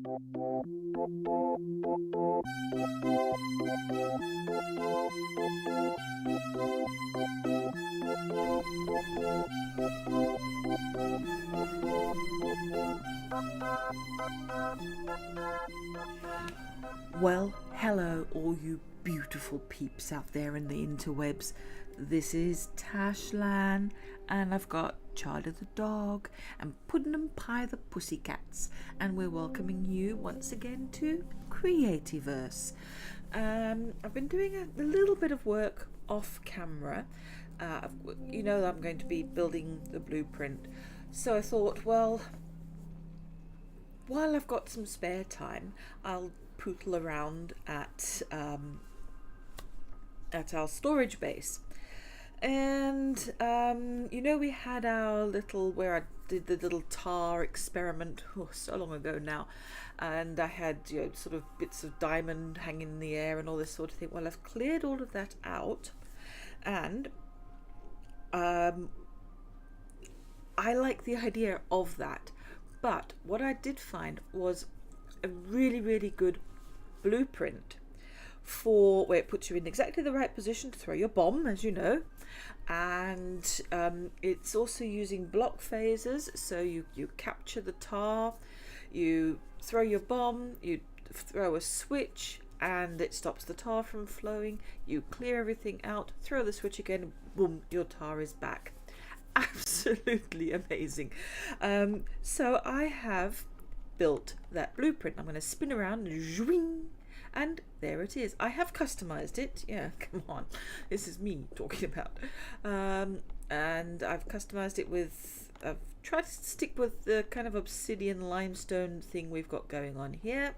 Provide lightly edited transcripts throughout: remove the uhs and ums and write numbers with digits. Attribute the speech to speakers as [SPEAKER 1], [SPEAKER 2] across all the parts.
[SPEAKER 1] Well, hello all you beautiful peeps out there in the interwebs. This is Tashlan, and I've got Charlie the dog and Puddon Anpye the pussycats, and we're welcoming you once again to Creativerse. I've been doing a little bit of work off camera. You know, I'm going to be building the blueprint, so I thought, well, while I've got some spare time, I'll pootle around at our storage base. And you know, we had our little, where I did the little tar experiment so long ago now, and I had, you know, sort of bits of diamond hanging in the air and all this sort of thing. Well, I've cleared all of that out, and I like the idea of that. But what I did find was a really, really good blueprint for where it puts you in exactly the right position to throw your bomb, as you know, and it's also using block phasers. So you capture the tar, you throw your bomb, you throw a switch, and it stops the tar from flowing. You clear everything out, throw the switch again, boom, your tar is back. Absolutely amazing. So I have built that blueprint. I'm going to spin around and there it is. I have customized it. Yeah, come on, this is me talking about. And I've customized it with, I've tried to stick with the kind of obsidian limestone thing we've got going on here.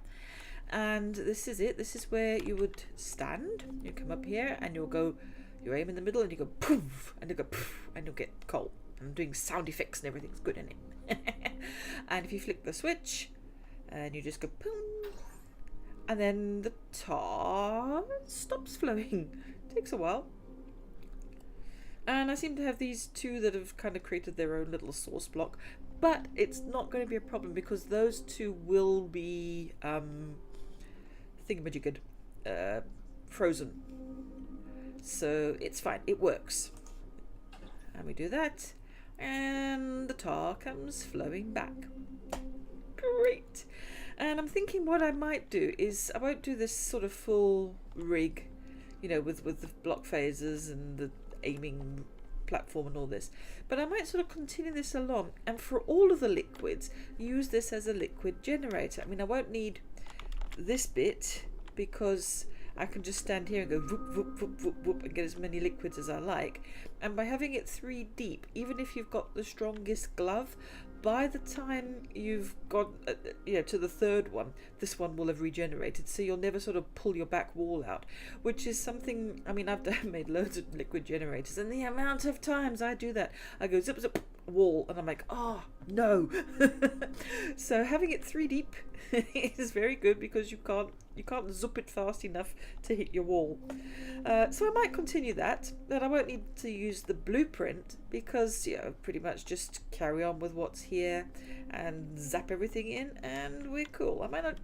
[SPEAKER 1] And this is it. This is where you would stand. You come up here and you'll go, you aim in the middle and you go poof, and you go poof, and you'll get coal. I'm doing sound effects and everything's good in it. And if you flick the switch and you just go boom, and then the tar stops flowing. Takes a while. And I seem to have these two that have kind of created their own little source block, but it's not going to be a problem because those two will be thingamajiggered, frozen. So it's fine, it works. And we do that, and the tar comes flowing back. Great. And I'm thinking what I might do is, I won't do this sort of full rig, you know, with the block phasers and the aiming platform and all this, but I might sort of continue this along, and for all of the liquids, use this as a liquid generator. I mean, I won't need this bit because I can just stand here and go whoop, whoop, whoop, whoop, whoop, and get as many liquids as I like. And by having it 3 deep, even if you've got the strongest glove, by the time you've got to the third one, this one will have regenerated, so you'll never sort of pull your back wall out, which is something, I mean, I've made loads of liquid generators, and the amount of times I do that, I go zip zip wall, and I'm like, oh no. So having it 3 deep is very good because you can't zip it fast enough to hit your wall. So I might continue that, but I won't need to use the blueprint because, you know, pretty much just carry on with what's here and zap everything in and we're cool. I think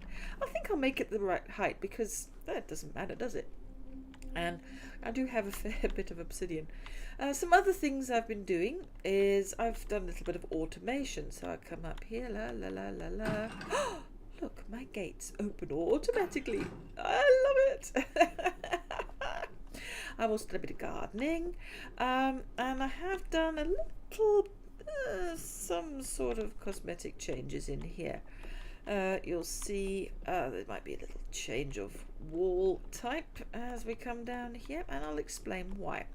[SPEAKER 1] I'll make it the right height because that doesn't matter, does it? And I do have a fair bit of obsidian. Some other things I've been doing is I've done a little bit of automation. So I come up here, la la la la la. Look, my gates open automatically. I love it. I've also done a bit of gardening, and I have done a little, some sort of cosmetic changes in here. You'll see there might be a little change of wall type as we come down here, and I'll explain why.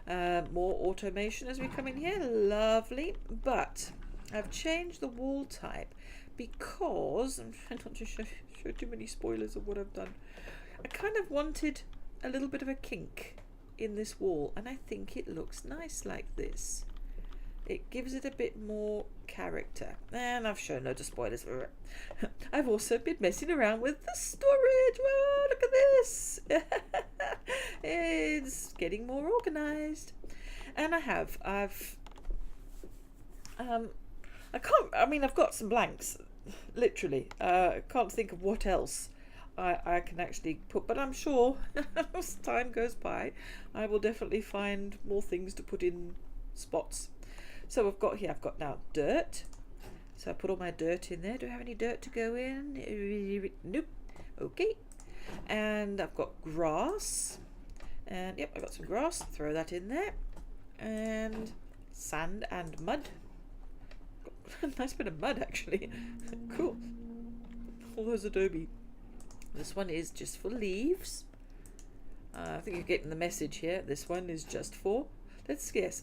[SPEAKER 1] More automation as we come in here, lovely, but I've changed the wall type because I'm trying not to show too many spoilers of what I've done. I kind of wanted a little bit of a kink in this wall, and I think it looks nice like this. It gives it a bit more character, and I've shown loads of spoilers. I've also been messing around with the storage. Whoa, look at this. It's getting more organized, and I've got some blanks literally. I can't think of what else I can actually put, but I'm sure as time goes by, I will definitely find more things to put in spots. So I've got now dirt. So I put all my dirt in there. Do I have any dirt to go in? Nope. Okay. And I've got grass. And yep, I've got some grass. Throw that in there. And sand and mud. Got a nice bit of mud actually. Cool. All those adobe. This one is just for leaves. I think you're getting the message here. This one is just for, let's guess,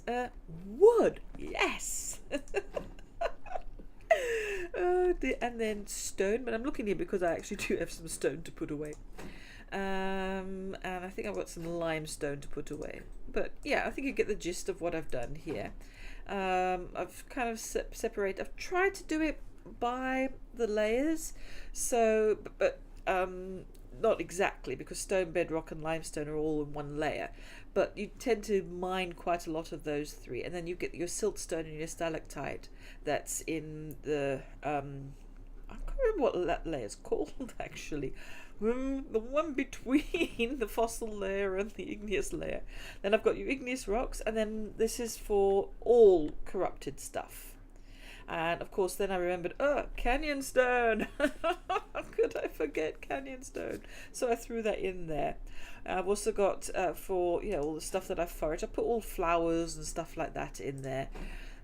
[SPEAKER 1] wood. Yes. And then stone, but I'm looking here because I actually do have some stone to put away. And I think I've got some limestone to put away. But yeah, I think you get the gist of what I've done here. I've kind of separate. I've tried to do it by the layers, so but not exactly, because stone, bedrock and limestone are all in one layer, but you tend to mine quite a lot of those three, and then you get your siltstone and your stalactite that's in the I can't remember what that layer's called actually. The one between the fossil layer and the igneous layer. Then I've got your igneous rocks, and then this is for all corrupted stuff. And of course then I remembered, canyon stone. How could I forget canyon stone? So I threw that in there. I've also got for all the stuff that I forage, I put all flowers and stuff like that in there.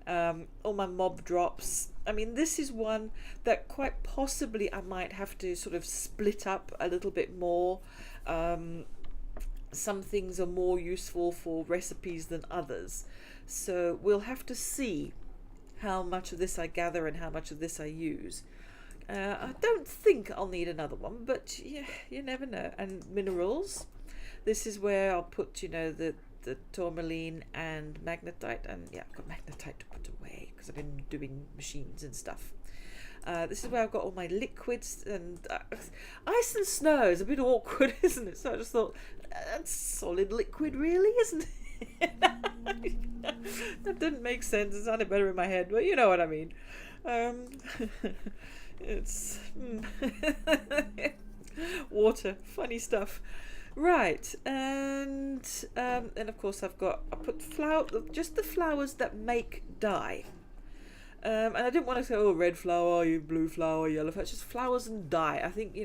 [SPEAKER 1] All my mob drops. I mean, this is one that quite possibly I might have to sort of split up a little bit more. Some things are more useful for recipes than others, so we'll have to see how much of this I gather and how much of this I use. I don't think I'll need another one, but yeah, you never know. And minerals, this is where I'll put the tourmaline and magnetite, and yeah, I've got magnetite to put away because I've been doing machines and stuff. This is where I've got all my liquids, and ice and snow is a bit awkward, isn't it? So I just thought, that's solid liquid really, isn't it? That didn't make sense. It sounded better in my head, but you know what I mean. It's water, funny stuff. Right, and of course I put just the flowers that make dye. And I didn't want to say, red flower, blue flower, yellow flower. It's just flowers and dye. I think,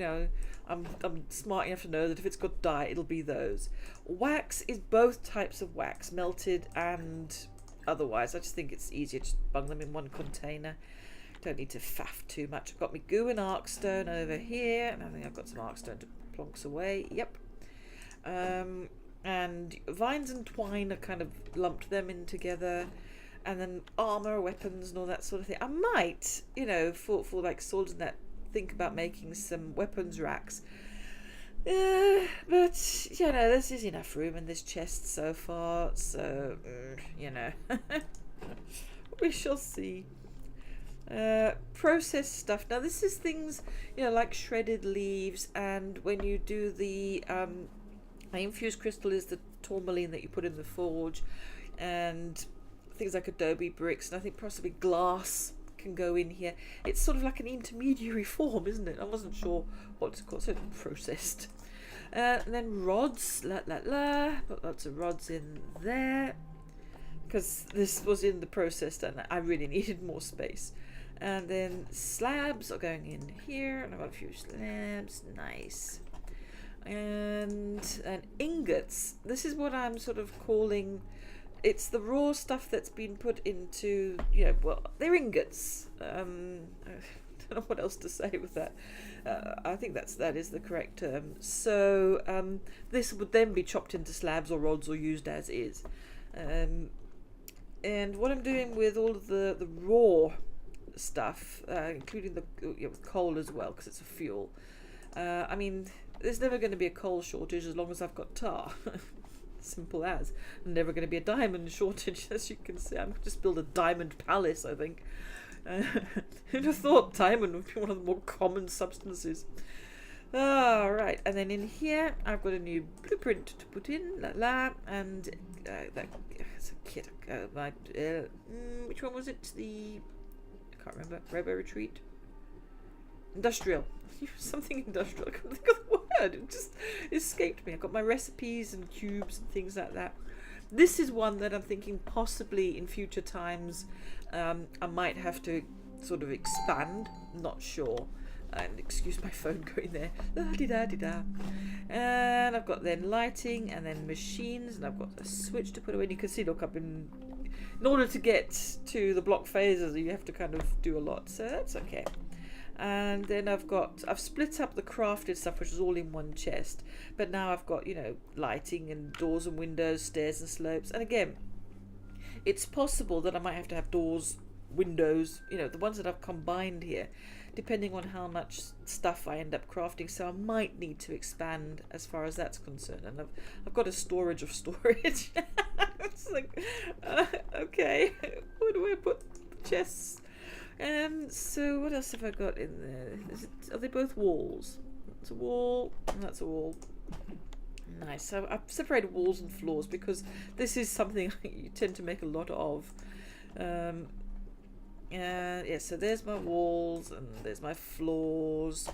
[SPEAKER 1] I'm smart enough to know that if it's got dye, it'll be those. Wax is both types of wax, melted and otherwise. I just think it's easier to bung them in one container. Don't need to faff too much. I've got my goo and arkstone over here, and I think I've got some arkstone to plonks away. Yep. And vines and twine, I kind of lumped them in together. And then armor, weapons, and all that sort of thing. I might, for like swords and that, think about making some weapons racks. But this is enough room in this chest so far. So we shall see. Processed stuff. Now this is things like shredded leaves, and when you do the infused crystal is the tourmaline that you put in the forge, and things like adobe bricks, and I think possibly glass can go in here. It's sort of like an intermediary form, isn't it? I wasn't sure what to call it. So processed. And then rods, put lots of rods in there because this was in the processed and I really needed more space. And then slabs are going in here, and I've got a few slabs. Nice. And ingots. This is what I'm sort of calling. It's the raw stuff that's been put into, they're ingots. I don't know what else to say with that. I think that is the correct term. So this would then be chopped into slabs or rods or used as is. And what I'm doing with all of the raw stuff, including with coal as well, because it's a fuel. I mean, there's never going to be a coal shortage as long as I've got tar. Simple as. Never going to be a diamond shortage, as you can see. I'm going to just build a diamond palace, I think. Who'd have thought diamond would be one of the more common substances? Right, and then in here I've got a new blueprint to put in, and that's a kit. Which one was it? I can't remember. Robo Retreat. industrial. Something industrial. I couldn't think of the word. It just escaped me. I've got my recipes and cubes and things like that. This is one that I'm thinking possibly in future times I might have to sort of expand. Not sure. And excuse my phone going there. La-di-da-di-da. And I've got then lighting and then machines, and I've got a switch to put away. And you can see, look, in order to get to the block phases, you have to kind of do a lot. So that's okay. And then I've split up the crafted stuff, which is all in one chest. But now I've got, you know, lighting and doors and windows, stairs and slopes. And again, it's possible that I might have to have doors, windows, you know, the ones that I've combined here, depending on how much stuff I end up crafting. So I might need to expand as far as that's concerned. And I've got a storage of storage. It's like, okay, where do I put the chests? So what else have I got in there? Are they both walls? That's a wall, and that's a wall. Nice. So I've separated walls and floors because this is something you tend to make a lot of. Yeah, so there's my walls and there's my floors.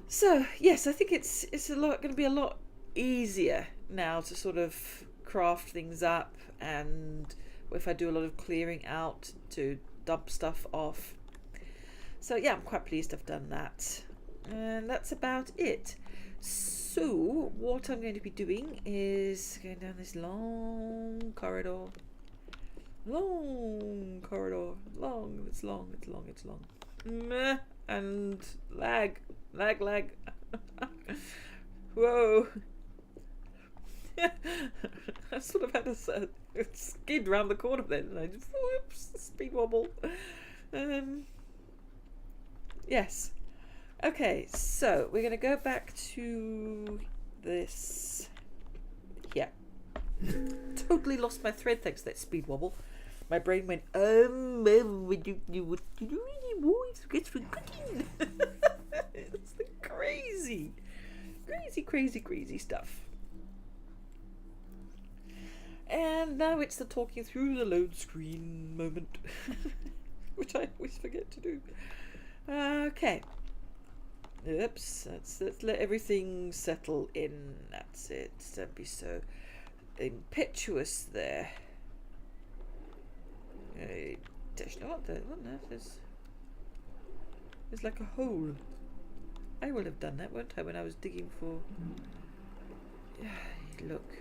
[SPEAKER 1] So yes, I think it's going to be a lot easier now to sort of craft things up, and if I do a lot of clearing out to dump stuff off. So yeah, I'm quite pleased I've done that, and that's about it. So what I'm going to be doing is going down this long corridor. It's long. And lag. Whoa. I sort of had a skid round the corner then, and I just, whoops, speed wobble. Yes. Okay, so we're going to go back to this. Yeah. Totally lost my thread thanks to that speed wobble. My brain went, what do you really want to get for cooking? It's the crazy stuff. And now it's the talking through the load screen moment, which I always forget to do. Okay. Oops. Let's let everything settle in. That's it. Don't be so impetuous there. Tashlan, what on earth there's like a hole. I will have done that, won't I, when I was digging for... Look.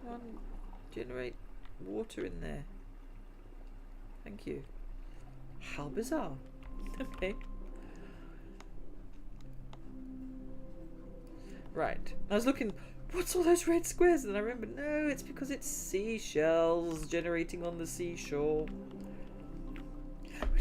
[SPEAKER 1] Come on, generate water in there. Thank you. How bizarre. Okay. Right. I was looking, what's all those red squares? And I remember, no, it's because it's seashells generating on the seashore.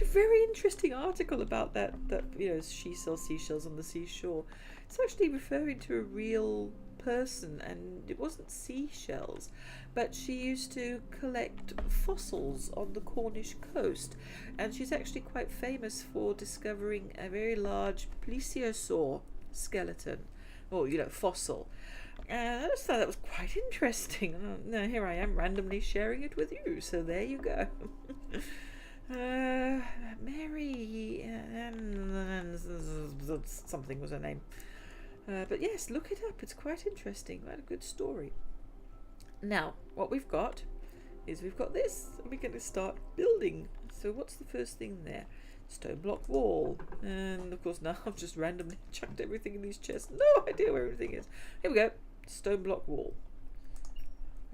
[SPEAKER 1] A very interesting article about that you know, she sells seashells on the seashore. It's actually referring to a real person, and it wasn't seashells, but she used to collect fossils on the Cornish coast, and she's actually quite famous for discovering a very large plesiosaur skeleton, or, you know, fossil. And I just thought that was quite interesting. Now here I am randomly sharing it with you, so there you go. Mary, something was her name. But yes, look it up. It's quite interesting. Quite a good story. Now, what we've got is we've got this. And we're going to start building. So what's the first thing there? Stone block wall. And of course now I've just randomly chucked everything in these chests. No idea where everything is. Here we go. Stone block wall.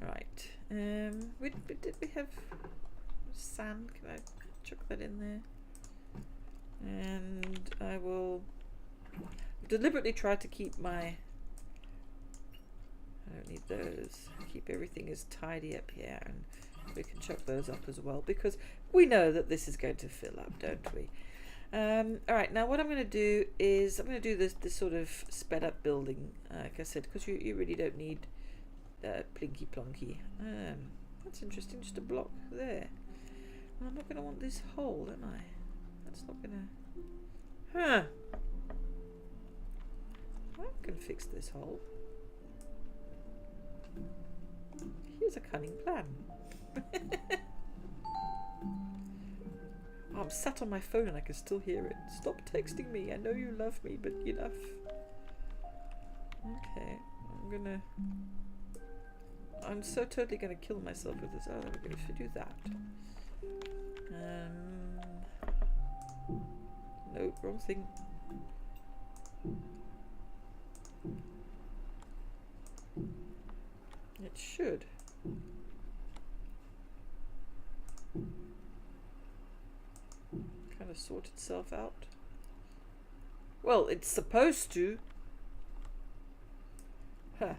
[SPEAKER 1] Right. Did we have sand? Can I chuck that in there? And I will deliberately try to keep my... I don't need those. Keep everything as tidy up here, and we can chuck those up as well, because we know that this is going to fill up, don't we? Alright, now what I'm going to do is I'm going to do this sort of sped up building, like I said, because you really don't need plinky plonky. That's interesting, just a block there. Well, I'm not going to want this hole, am I? That's not going to... Huh. I can fix this hole. Here's a cunning plan. Oh, I'm sat on my phone and I can still hear it. Stop texting me. I know you love me, but enough. Okay, I'm so totally gonna kill myself with this. Oh, there we go. Should do that. No, wrong thing. It should. Kind of sort itself out. Well, it's supposed to. Huh.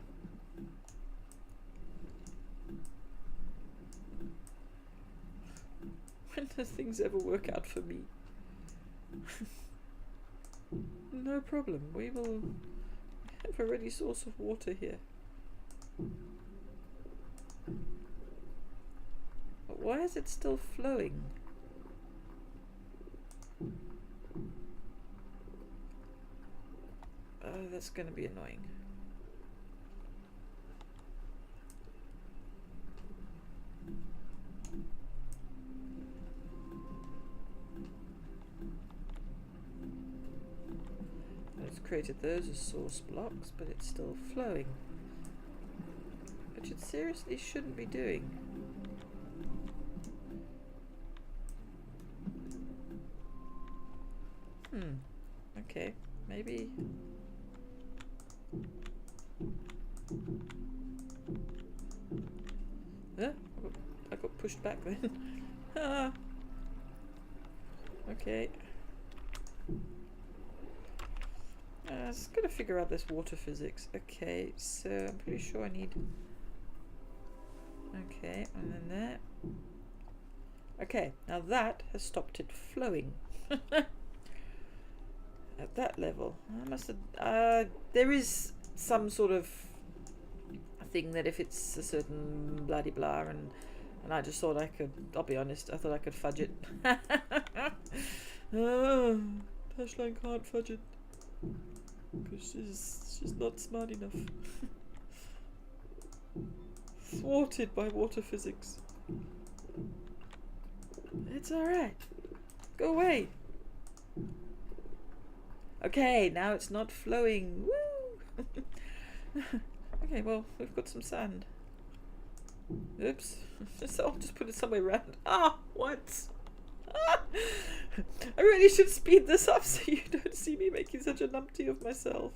[SPEAKER 1] When do things ever work out for me? No problem. We will have a ready source of water here. But why is it still flowing? Oh, that's going to be annoying. I've created those as source blocks, but it's still flowing. Which it seriously shouldn't be doing. Okay, maybe. I got pushed back then. Ah. Okay. I was gonna figure out this water physics. Okay, so I'm pretty sure I need. Okay, and then there. Okay, now that has stopped it flowing. At that level, I must have. There is some sort of thing that if it's a certain bloody blah, and I just thought I could. I'll be honest, I thought I could fudge it. Oh, Tashlan can't fudge it because she's not smart enough. Thwarted by water physics. It's alright. Go away. Okay, now it's not flowing. Woo! Okay, well, we've got some sand. Oops. So I'll just put it somewhere around. Ah, what? Ah! I really should speed this up so you don't see me making such a numpty of myself.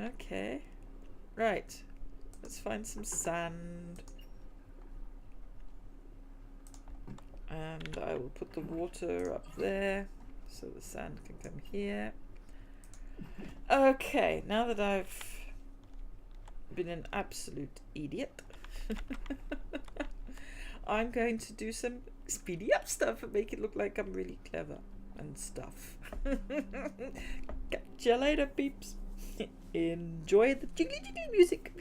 [SPEAKER 1] Okay. Right. Let's find some sand. And I will put the water up there so the sand can come here. Okay, now that I've been an absolute idiot, I'm going to do some speedy up stuff and make it look like I'm really clever and stuff. Catch you later, peeps. Enjoy the jiggly jiggly music.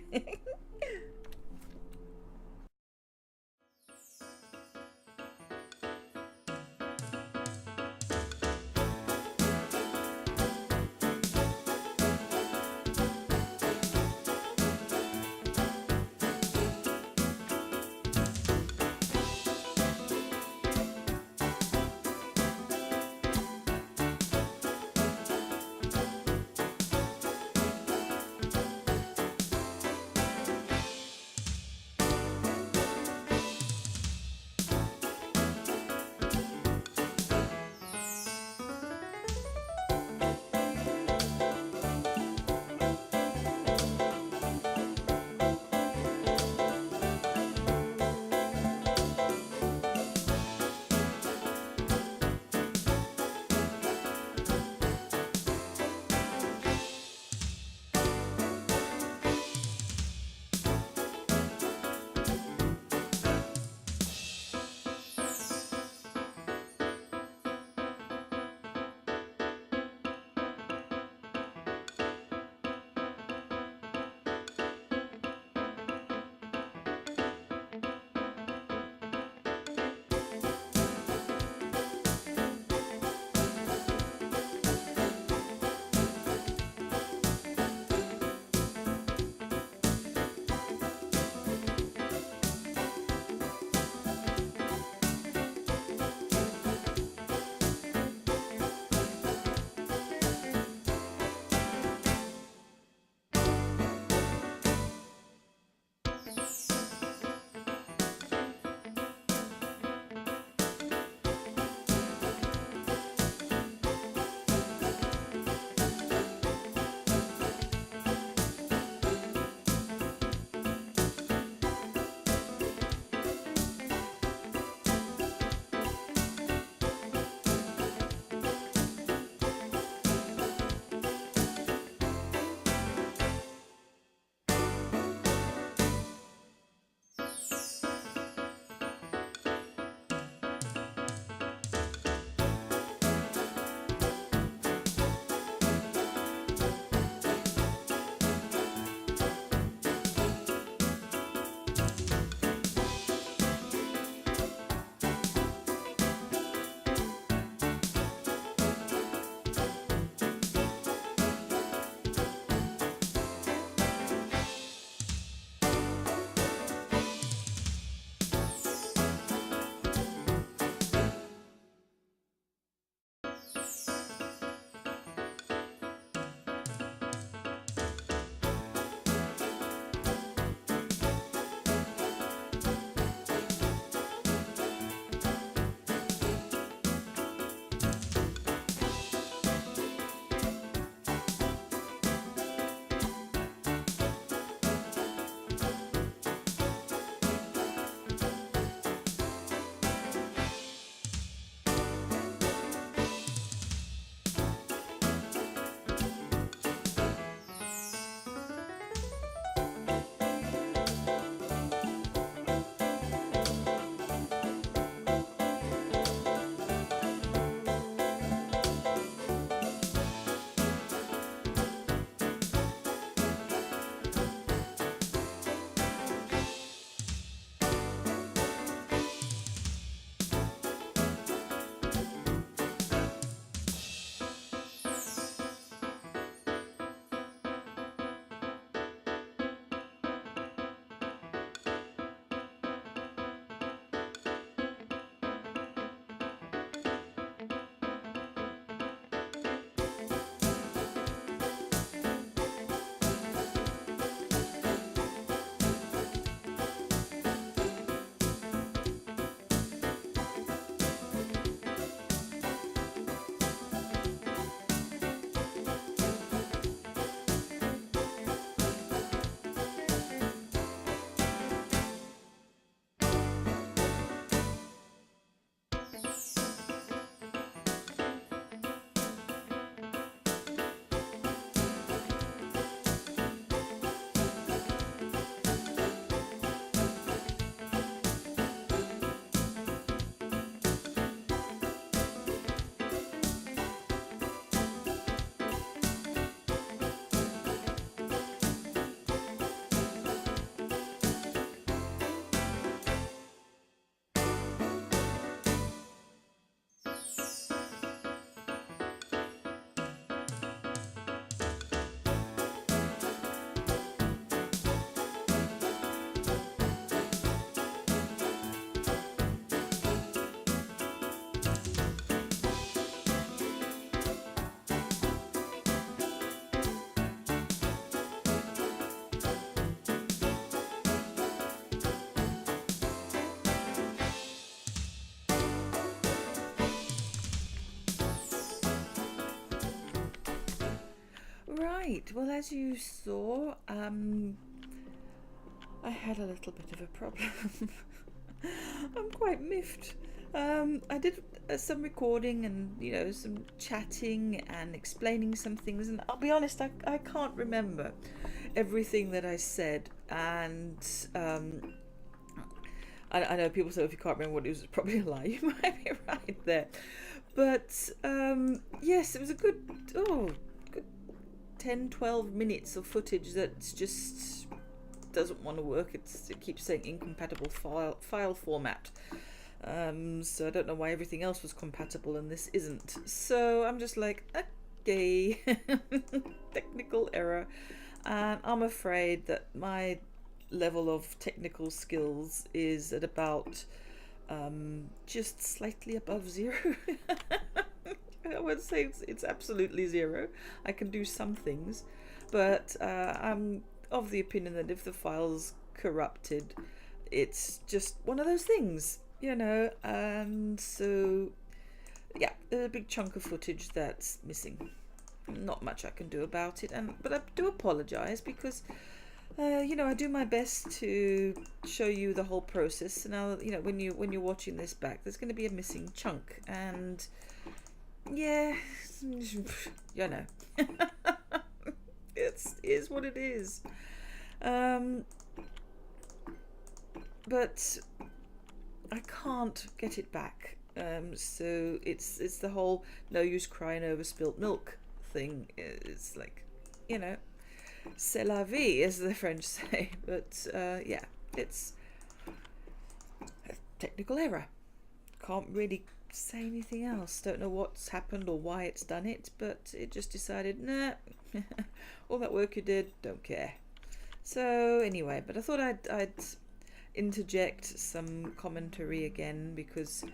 [SPEAKER 1] Right, well, as you saw, I had a little bit of a problem. I'm quite miffed. I did some recording and, you know, some chatting and explaining some things, and I'll be honest, I can't remember everything that I said, and I know people say if you can't remember what it was, it's probably a lie. You might be right there. But yes, it was a good 10, 12 minutes of footage that just doesn't want to work. It keeps saying incompatible file format. So I don't know why everything else was compatible and this isn't. So I'm just like, okay, technical error. And I'm afraid that my level of technical skills is at about just slightly above 0. I would say it's absolutely 0. I can do some things, but I'm of the opinion that if the file's corrupted, it's just one of those things, you know. And so yeah, there's a big chunk of footage that's missing. Not much I can do about it, but I do apologize because you know, I do my best to show you the whole process. Now, you know, when you're watching this back, there's going to be a missing chunk, and yeah, you know, it is what it is. But I can't get it back. So it's the whole no use crying over spilt milk thing. It's like, you know, c'est la vie, as the French say. But yeah, it's a technical error. Can't really say anything else. Don't know what's happened or why it's done it, but it just decided, nah, all that work you did, don't care. So anyway, but I thought I'd interject some commentary again, because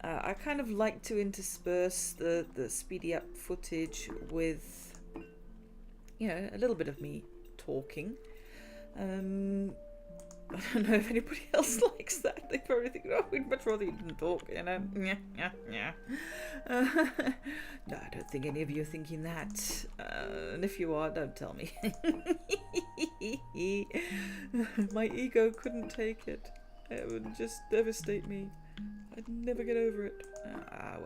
[SPEAKER 1] I kind of like to intersperse the speedy up footage with, you know, a little bit of me talking. I don't know if anybody else likes that. They probably think, oh, we'd much rather you didn't talk, you know. No, I don't think any of you are thinking that. And if you are, don't tell me. My ego couldn't take it. It would just devastate me. I'd never get over it.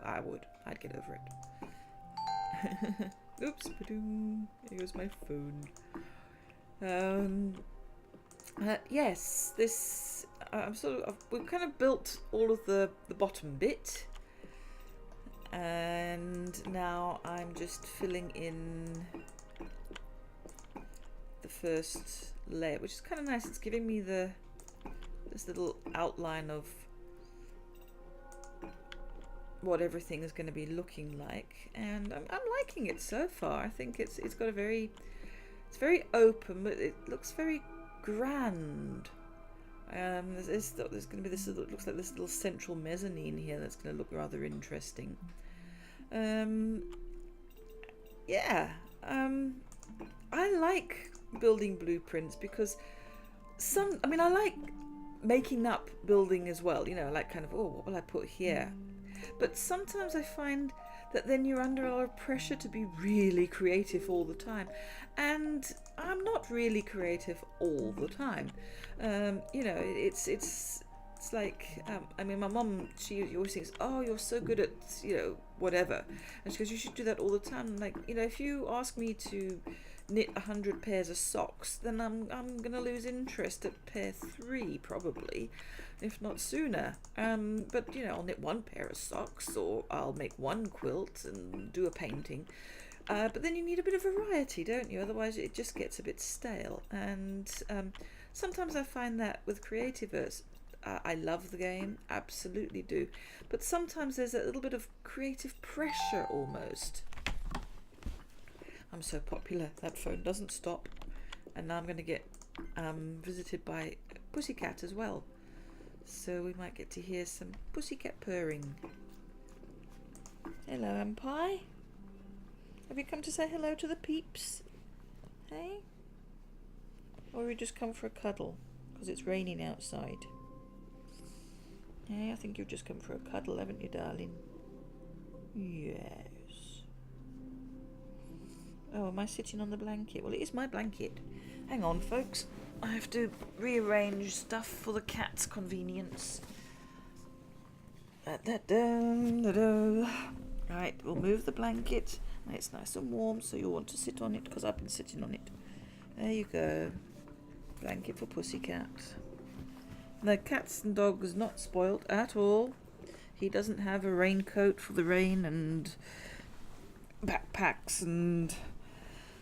[SPEAKER 1] I would. I'd get over it. Oops, ba-doom. Here goes my phone. Yes, this we've kind of built all of the bottom bit, and now I'm just filling in the first layer, which is kind of nice. It's giving me this little outline of what everything is going to be looking like, and I'm liking it so far. I think it's got it's very open, but it looks very grand. There's going to be this little, it looks like this little central mezzanine here that's going to look rather interesting. Yeah, I like building blueprints because I like making up building as well, you know, like kind of, oh, what will I put here? But sometimes I find that then you're under a lot of pressure to be really creative all the time, and I'm not really creative all the time. You know, it's like, I mean, my mom, she always thinks, oh, you're so good at, you know, whatever, and she goes, you should do that all the time. Like, you know, if you ask me to knit 100 pairs of socks, then I'm gonna lose interest at pair 3 probably, if not sooner. But you know, I'll knit 1 pair of socks, or I'll make 1 quilt and do a painting. But then you need a bit of variety, don't you? Otherwise it just gets a bit stale. And sometimes I find that with Creativerse, I love the game, absolutely do, but sometimes there's a little bit of creative pressure almost. I'm so popular, that phone doesn't stop. And now I'm going to get visited by a pussycat as well. So we might get to hear some pussycat purring. Hello, Anpye. Have you come to say hello to the peeps? Hey? Or have you just come for a cuddle? Because it's raining outside. Hey, I think you've just come for a cuddle, haven't you, darling? Yes. Oh, am I sitting on the blanket? Well, it is my blanket. Hang on, folks. I have to rearrange stuff for the cat's convenience. Right, we'll move the blanket. It's nice and warm, so you'll want to sit on it because I've been sitting on it. There you go. Blanket for Pussycat. The cat's and dog is not spoiled at all. He doesn't have a raincoat for the rain and backpacks, and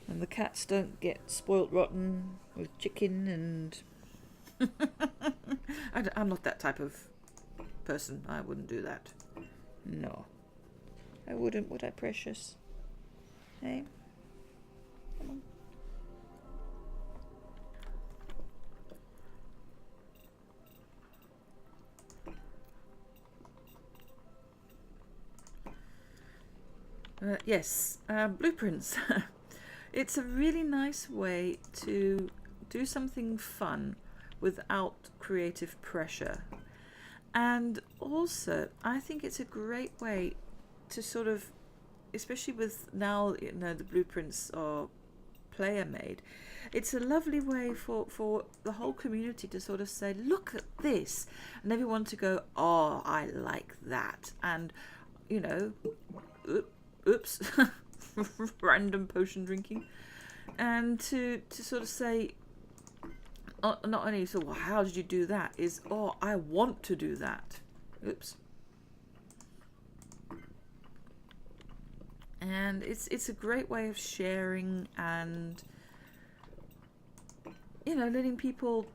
[SPEAKER 1] the cats don't get spoilt rotten with chicken and I'm not that type of person. I wouldn't do that. No, I wouldn't, would I, precious? Hey, come on. Yes, blueprints. It's a really nice way to do something fun without creative pressure. And also, I think it's a great way to sort of, especially with now, you know, the blueprints are player made, it's a lovely way for the whole community to sort of say, look at this, and everyone to go, oh, I like that. And, you know, oops, random potion drinking, and to sort of say, not only so, well, how did you do that, is, oh, I want to do that. Oops. And it's a great way of sharing and, you know, letting people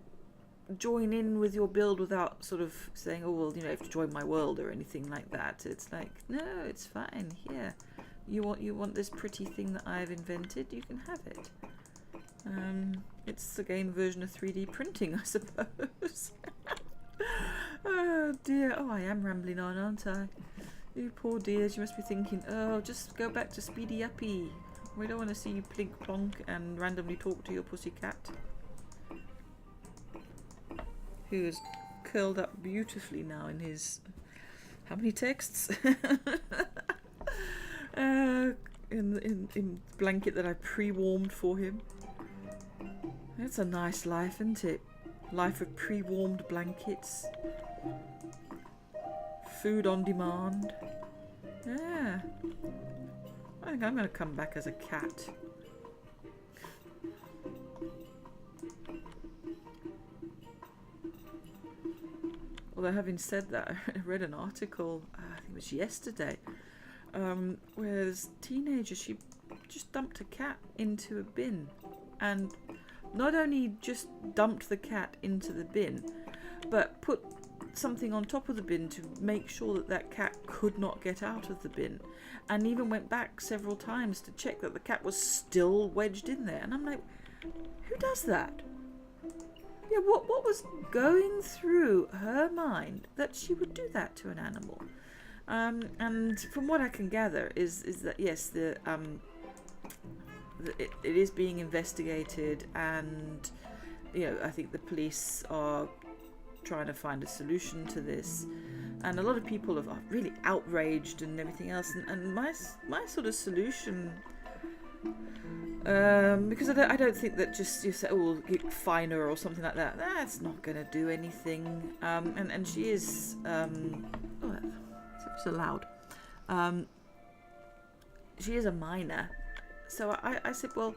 [SPEAKER 1] join in with your build without sort of saying, oh, well, you know, you have to join my world or anything like that. It's like, no, it's fine. Here, you want this pretty thing that I've invented, you can have it. It's again version of 3D printing, I suppose. Oh dear. Oh, I am rambling on, aren't I? You poor dears, you must be thinking, oh, just go back to Speedy Uppy. We don't want to see you plink plonk and randomly talk to your pussycat, who is curled up beautifully now in his, how many texts? In the blanket that I pre-warmed for him. It's a nice life, isn't it? Life of pre-warmed blankets. Food on demand. Yeah. I think I'm going to come back as a cat. Although having said that, I read an article, I think it was yesterday, where this teenager, she just dumped a cat into a bin, and not only just dumped the cat into the bin, but put something on top of the bin to make sure that that cat could not get out of the bin, and even went back several times to check that the cat was still wedged in there. And I'm like, who does that? Yeah, what was going through her mind that she would do that to an animal? And from what I can gather is that yes, it is being investigated, and you know, I think the police are trying to find a solution to this, and a lot of people are really outraged and everything else. And my sort of solution, because I don't think that just you say, oh, fine her or something like that. That's not going to do anything. And she is oh, it's so loud. She is a minor. So I said, well,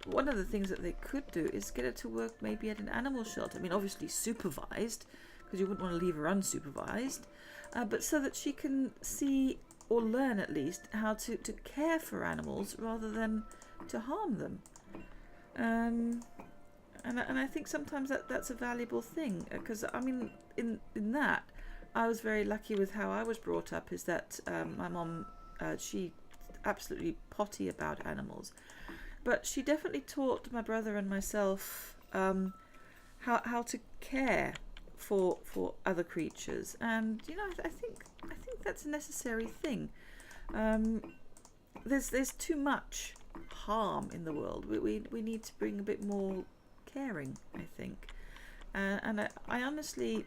[SPEAKER 1] one of the things that they could do is get her to work maybe at an animal shelter. I mean, obviously supervised, because you wouldn't want to leave her unsupervised, but so that she can see or learn at least how to care for animals rather than to harm them. And I think sometimes that's a valuable thing, because I mean, in that, I was very lucky with how I was brought up, is that my mom, she absolutely potty about animals, but she definitely taught my brother and myself how to care for other creatures. And you know, I think that's a necessary thing. There's too much harm in the world. We need to bring a bit more caring, I think. And I honestly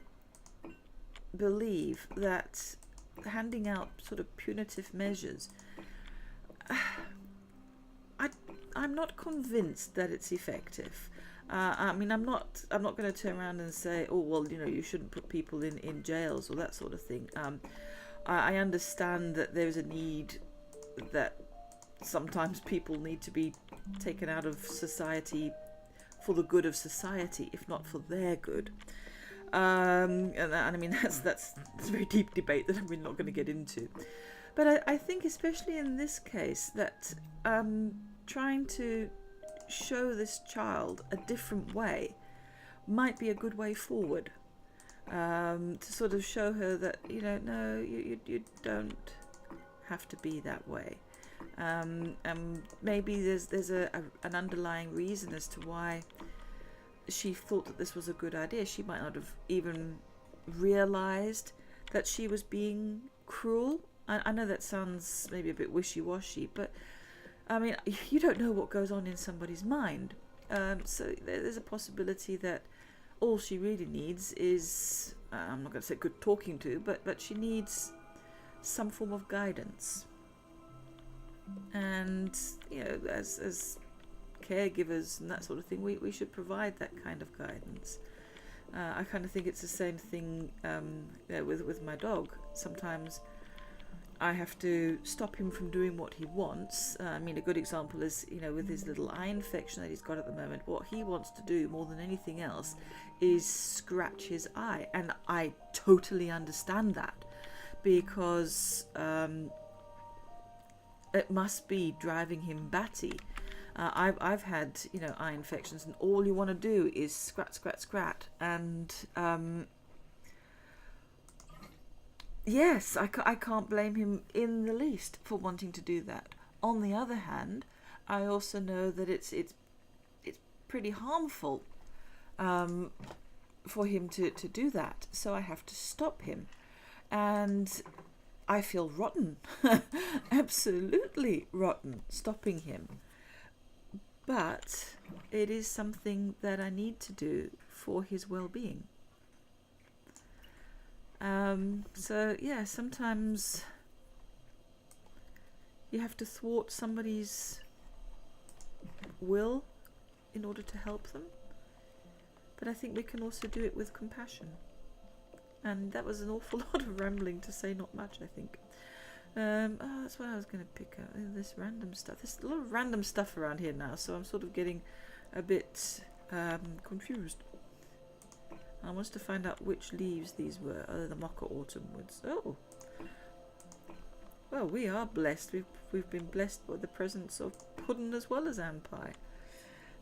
[SPEAKER 1] believe that handing out sort of punitive measures, I'm not convinced that it's effective. I mean, I'm not going to turn around and say, oh well, you know, you shouldn't put people in jails or that sort of thing. I understand that there's a need, that sometimes people need to be taken out of society for the good of society, if not for their good. And I mean, that's a very deep debate that we're not going to get into. But I think, especially in this case, that trying to show this child a different way might be a good way forward. To sort of show her that, you know, no, you don't have to be that way. Maybe there's an underlying reason as to why she thought that this was a good idea. She might not have even realized that she was being cruel. I know that sounds maybe a bit wishy-washy, but I mean, you don't know what goes on in somebody's mind. So there's a possibility that all she really needs is, I'm not going to say good talking to, but she needs some form of guidance. And, you know, as caregivers and that sort of thing, we should provide that kind of guidance. I kind of think it's the same thing with my dog. Sometimes I have to stop him from doing what he wants. I mean, a good example is, you know, with his little eye infection that he's got at the moment, what he wants to do more than anything else is scratch his eye. And I totally understand that, because it must be driving him batty. I've had, you know, eye infections, and all you want to do is scratch, and yes, I can't blame him in the least for wanting to do that. On the other hand, I also know that it's pretty harmful for him to do that, so I have to stop him, and I feel rotten, absolutely rotten, stopping him. But it is something that I need to do for his well-being. So yeah, sometimes you have to thwart somebody's will in order to help them. But I think we can also do it with compassion. And that was an awful lot of rambling to say not much, I think. That's what I was going to pick up. This random stuff. There's a lot of random stuff around here now, so I'm sort of getting a bit confused. I wanted to find out which leaves these were. Oh, the mocha autumn woods. Oh, well, we are blessed. We've been blessed by the presence of Puddon as well as Anpye.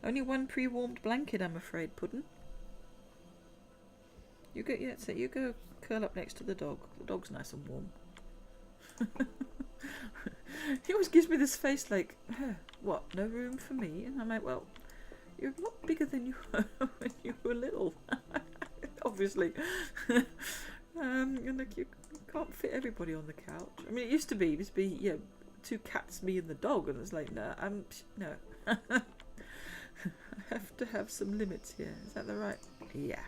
[SPEAKER 1] Only one pre-warmed blanket, I'm afraid, Puddon. You go, yeah, so you go curl up next to the dog. The dog's nice and warm. He always gives me this face like, what, no room for me? And I'm like, well, you're a lot bigger than you were when you were little. Obviously. And look, you can't fit everybody on the couch. I mean, it used to be, yeah, two cats, me and the dog, and it's like, no. I have to have some limits here. Is that the right? Yeah.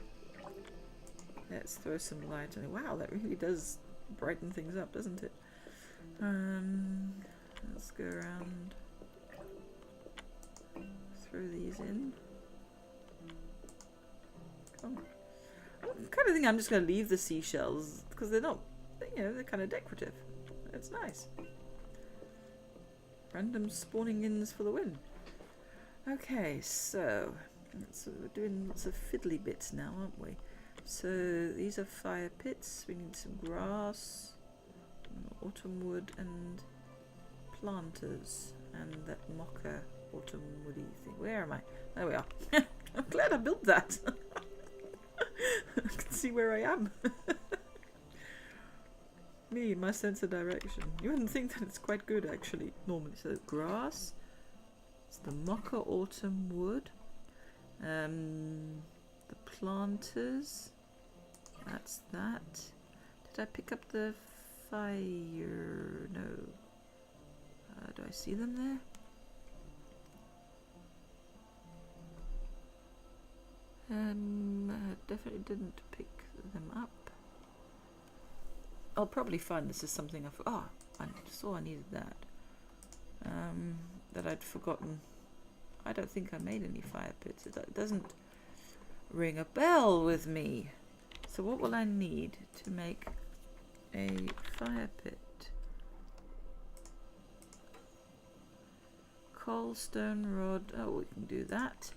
[SPEAKER 1] Let's throw some light on it. Wow, that really does brighten things up, doesn't it? Let's go around. Throw these in. Come on. I kind of think I'm just going to leave the seashells because they're not, you know, they're kind of decorative. It's nice. Random spawning ins for the win. Okay, so we're doing lots of fiddly bits now, aren't we? So these are fire pits. We need some grass, autumn wood, and planters, and that mocha autumn woody thing. Where am I? There we are. I'm glad I built that. I can see where I am. Me, my sense of direction. You wouldn't think that it's quite good, actually, normally. So grass, it's the mocha autumn wood, the planters, that's that. Did I pick up the fire? No. Do I see them there? I definitely didn't pick them up. I'll probably find this is something I saw I needed that. That I'd forgotten I don't think I made any fire pits. It doesn't ring a bell with me. So what will I need to make a fire pit? Coal, stone, rod. Oh, we can do that.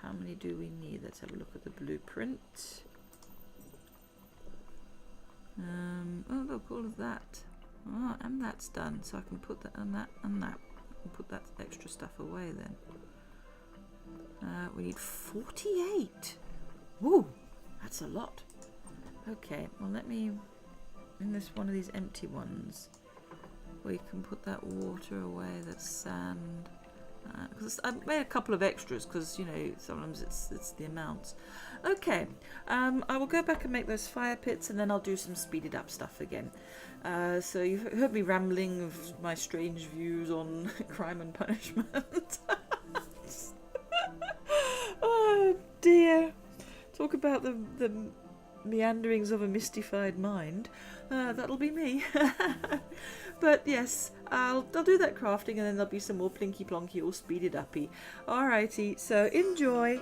[SPEAKER 1] How many do we need? Let's have a look at the blueprint. Oh, look, all of that. Oh, and that's done. So I can put that and that and that. I can put that extra stuff away then. We need 48. Woo, that's a lot. Okay, well let me, in this one of these empty ones, we can put that water away, that's sand. Because I've made a couple of extras because, you know, sometimes it's the amounts. Okay, I will go back and make those fire pits, and then I'll do some speeded up stuff again. So you've heard me rambling of my strange views on crime and punishment. Oh dear. Talk about the meanderings of a mystified mind. That'll be me. But yes, I'll do that crafting, and then there'll be some more plinky plonky or speeded uppy. Alrighty, so enjoy.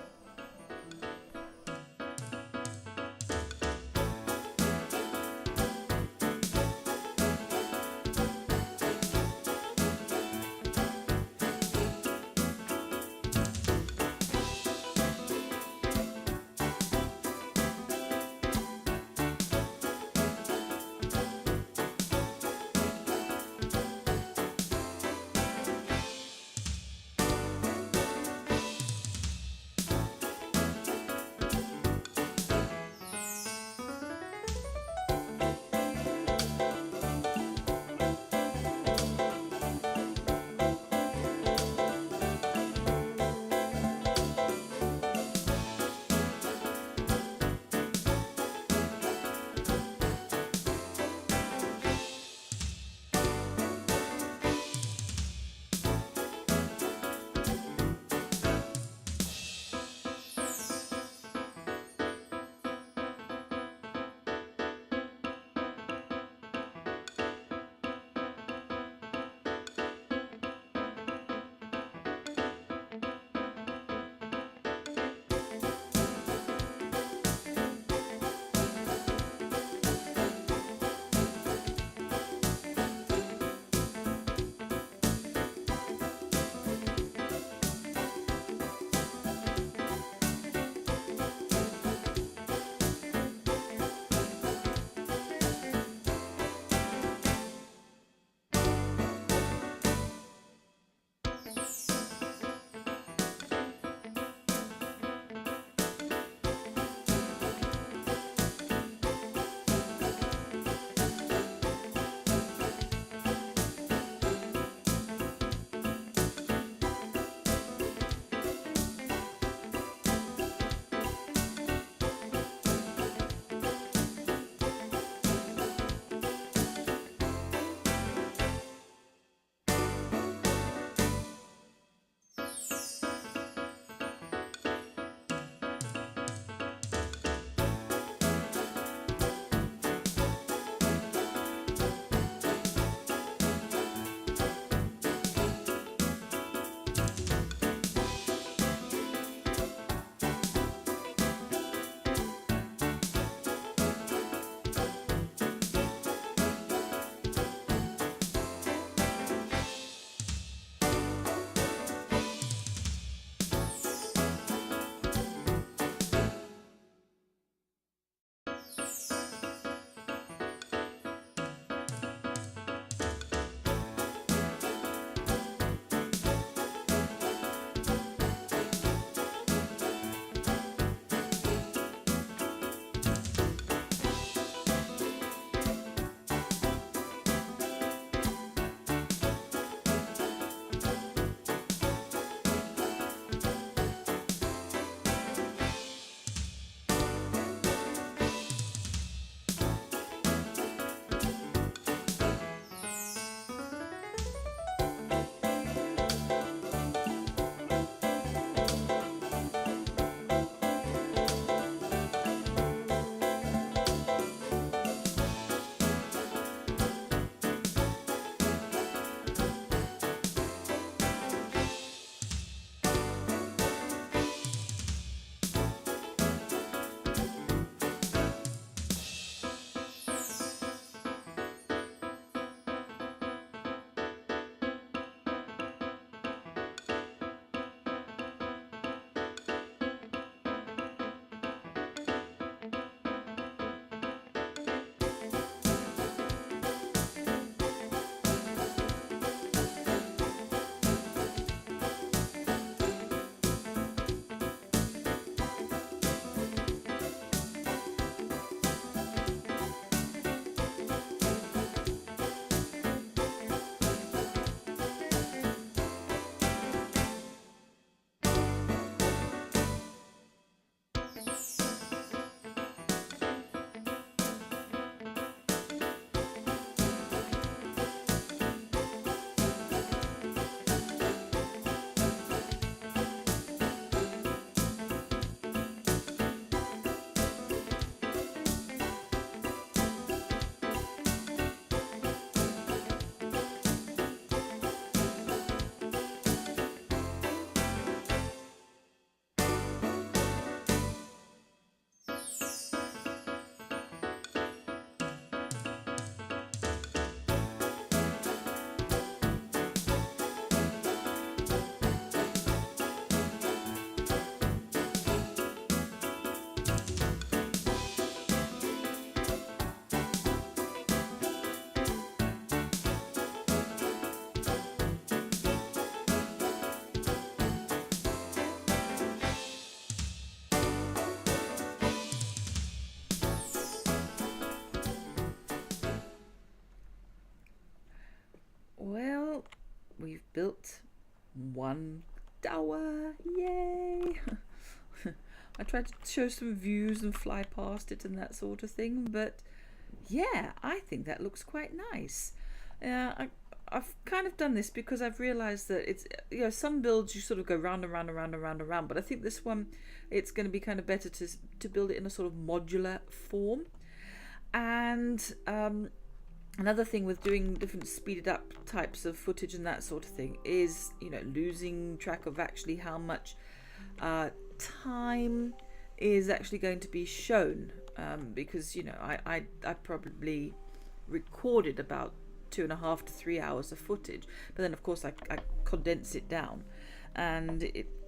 [SPEAKER 1] Well, we've built one tower. Yay! I tried to show some views and fly past it and that sort of thing, but yeah, I think that looks quite nice. I've kind of done this because I've realised that it's, you know, some builds you sort of go round and round and round and round and round, but I think this one, it's going to be kind of better to build it in a sort of modular form. And another thing with doing different speeded up types of footage and that sort of thing is, you know, losing track of actually how much time is actually going to be shown, because, you know, I probably recorded about 2.5 to 3 hours of footage, but then of course I condense it down, and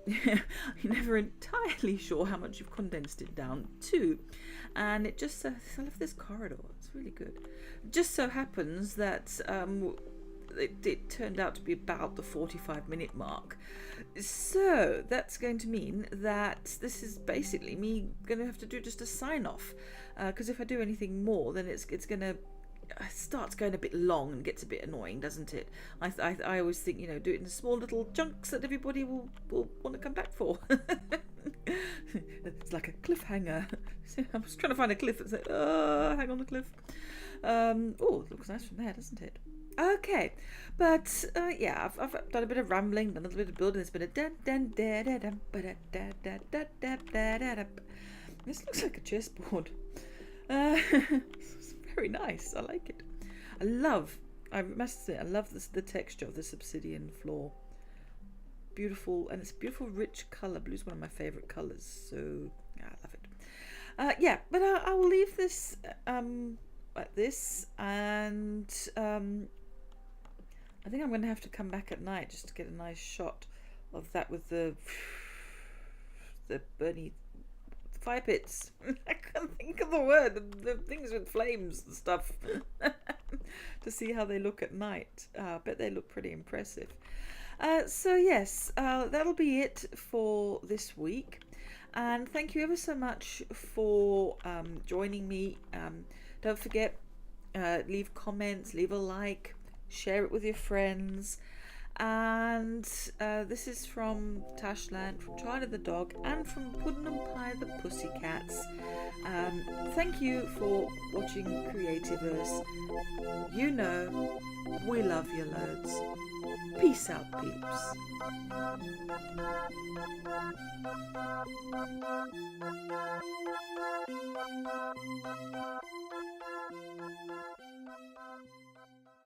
[SPEAKER 1] you're never entirely sure how much you've condensed it down to. And it just I love this corridor, it's really good. It just so happens that it turned out to be about the 45-minute mark, so that's going to mean that this is basically me going to have to do just a sign off, because if I do anything more, then it's going to starts going a bit long and gets a bit annoying, doesn't it? I always think, you know, do it in small little chunks that everybody will want to come back for. It's like a cliffhanger. I was trying to find a cliff that's like, oh, hang on the cliff. Oh, it looks nice from there, doesn't it? Okay, but yeah, I've done a bit of rambling, done a little bit of building. It's been a this looks like a chessboard. It's very nice. I like it. I must say, I love the texture of this obsidian floor. Beautiful, and it's a beautiful, rich colour. Blue's one of my favourite colours, so yeah, I love it. Yeah, but I will leave this like this, and I think I'm going to have to come back at night just to get a nice shot of that with the burny fire pits. I can't think of the word. The things with flames and stuff. To see how they look at night. I bet they look pretty impressive. So yes, that'll be it for this week. And thank you ever so much for joining me. Don't forget, leave comments, leave a like, share it with your friends. And this is from Tashlan, from Charlie the dog, and from Puddon Anpye the pussycats. Thank you for watching Creativerse. You know, we love you loads. Peace out, peeps.